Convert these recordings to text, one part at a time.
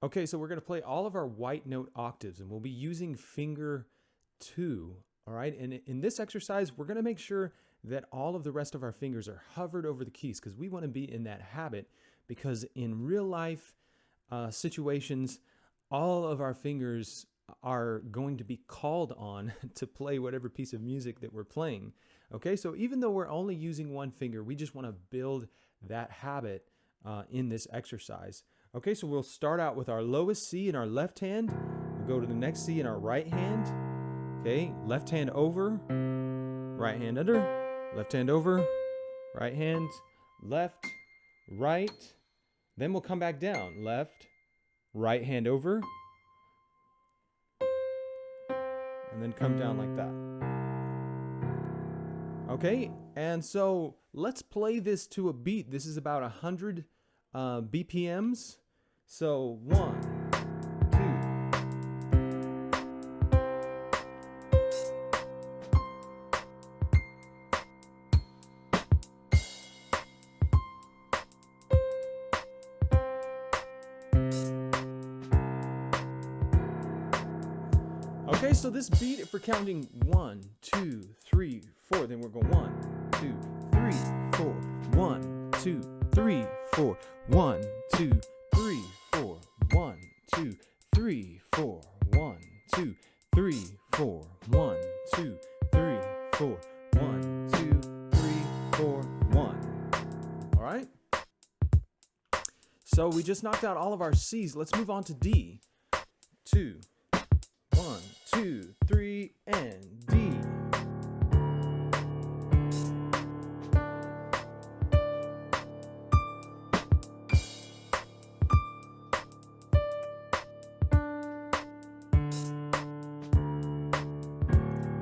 Okay, so we're going to play all of our white note octaves, and we'll be using finger 2. All right, and in this exercise, we're going to make sure that all of the rest of our fingers are hovered over the keys because we want to be in that habit, because in real life situations, all of our fingers are going to be called on to play whatever piece of music that we're playing. Okay, so even though we're only using one finger, we just want to build that habit in this exercise. Okay, so we'll start out with our lowest C in our left hand. We'll go to the next C in our right hand. Okay, left hand over, right hand under, left hand over, right hand, left, right. Then we'll come back down, left, right hand over, and then come down like that. Okay, and so let's play this to a beat. This is about 100 BPMs. So 1, 2. Okay, so this beat, if we're counting 1, 2, 3, 4, then we're going 1, 2, 3, 4, 1, 2, 3, 4, 1, 2, 3, 4, 1, 2, 3, 4, 1, 2, 3, 4, 1, 2, 3, 4, 1, 2, 3, 4, 1. All right? So we just knocked out all of our C's. Let's move on to D. 2, 1, 2, 3, and D.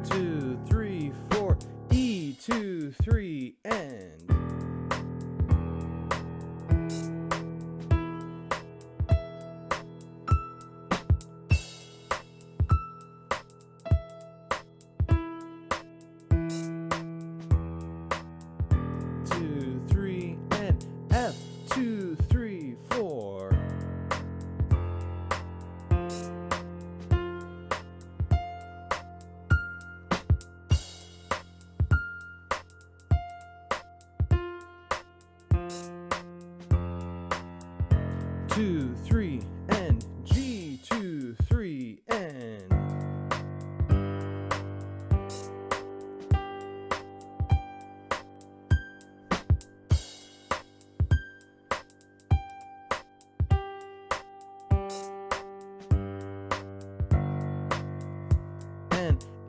Two, three, four, E, 2, 3, and. F, 2, 3, 4. Two, 3, and G, 2, 3, and.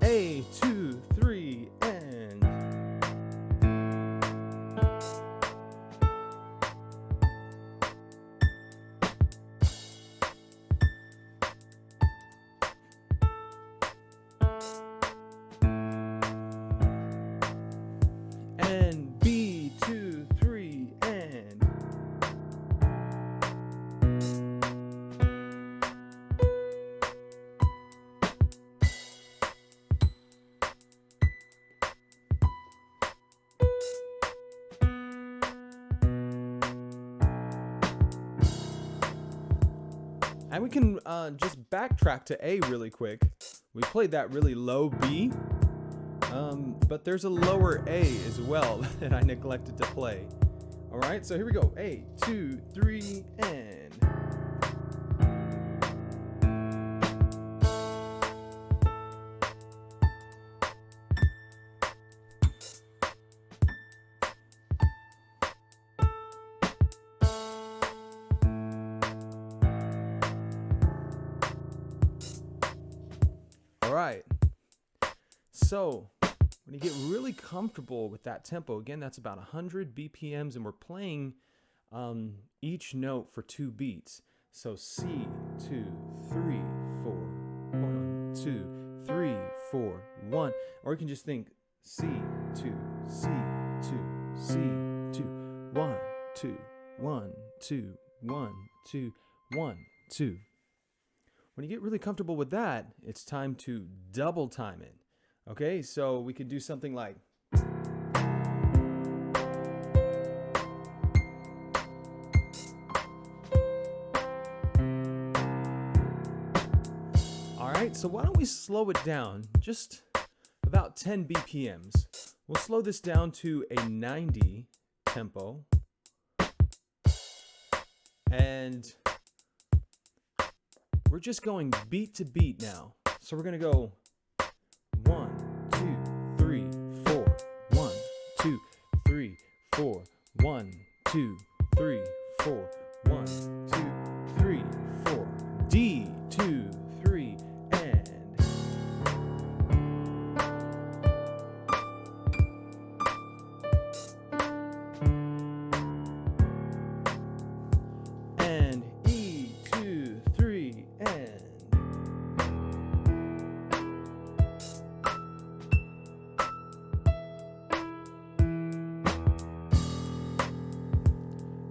A, 2, 3, and. And B, 2, 3, and. And we can just backtrack to A really quick. We played that really low B, but there's a lower A as well that I neglected to play. All right, so here we go. A, 2, 3, and. All right, so when you get really comfortable with that tempo, again, that's about 100 BPMs, and we're playing each note for 2 beats. So C, 2, 3, 4, 1, 2, 3, 4, 1. Or you can just think C, 2, C, 2, C, 2, 1, 2, 1, 2, 1, 2, 1, 2. When you get really comfortable with that, it's time to double time it. Okay, so we could do something like. right, so why don't we slow it down just about 10 BPMs. We'll slow this down to a 90 tempo. And we're just going beat to beat now. So we're going to go 1, 2, 3, 4. 1, 2, 3, 4. 1, 2, 3, 4. 1, 2, 3, 4. D, 2, 3, and E, 2, 3,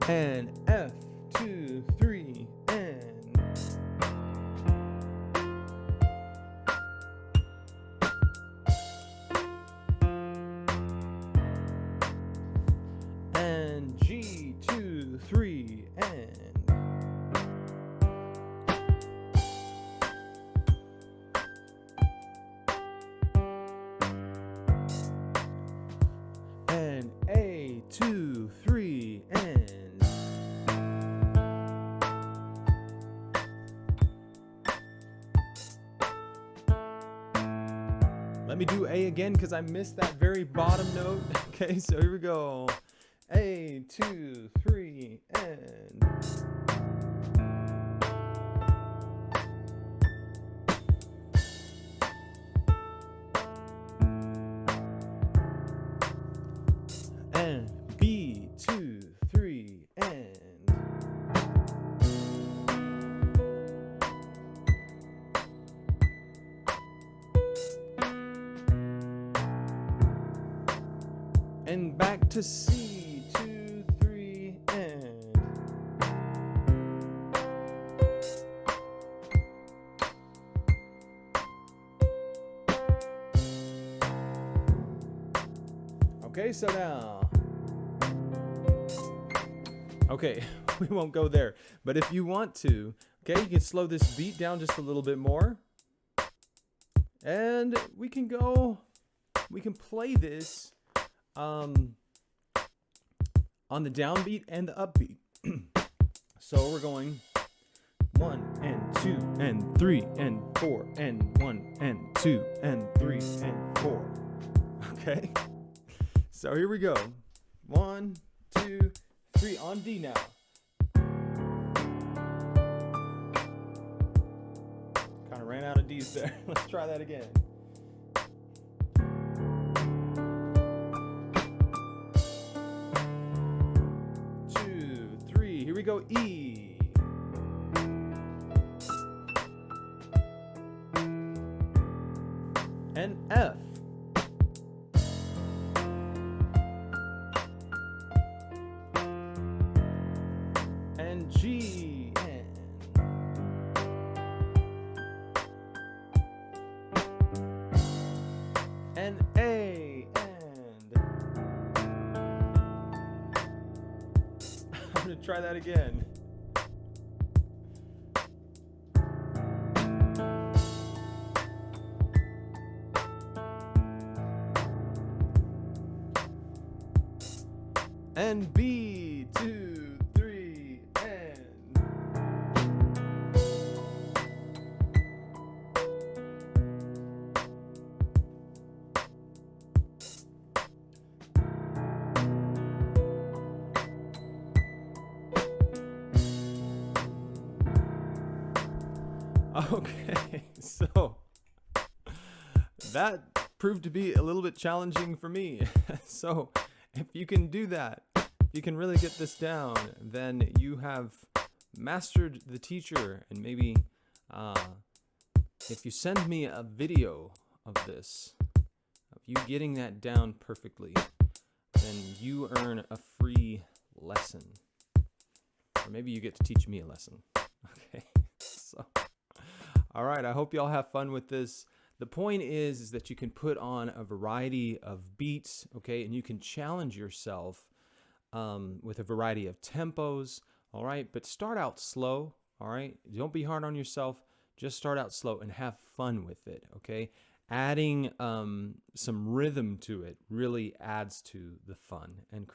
and F, 2, 3, and G, 2, 3, and A, 2, 3, and let me do A again because I missed that very bottom note. Okay, so here we go. A, 2, 3, and B, 2, 3, and back to C, 2, 3, and okay, so now okay, we won't go there, but if you want to, okay, you can slow this beat down just a little bit more, and we can play this on the downbeat and the upbeat. So we're going 1 and 2 and 3 and 4 and 1 and 2 and 3 and 4. Okay, so here we go. 1, 2, 3 on D now. Kind of ran out of D's there. Let's try that again. 2, 3. Here we go. E. And F. And G, and A, and I'm gonna try that again. And B, 2, 3, and okay, so that proved to be a little bit challenging for me. So if you can do that, if you can really get this down, then you have mastered the teacher. And maybe if you send me a video of this, of you getting that down perfectly, then you earn a free lesson. Or maybe you get to teach me a lesson. Okay, so all right, I hope y'all have fun with this. The point is that you can put on a variety of beats, okay, and you can challenge yourself with a variety of tempos, all right? But start out slow, all right? Don't be hard on yourself. Just start out slow and have fun with it, okay? Adding some rhythm to it really adds to the fun and creativity.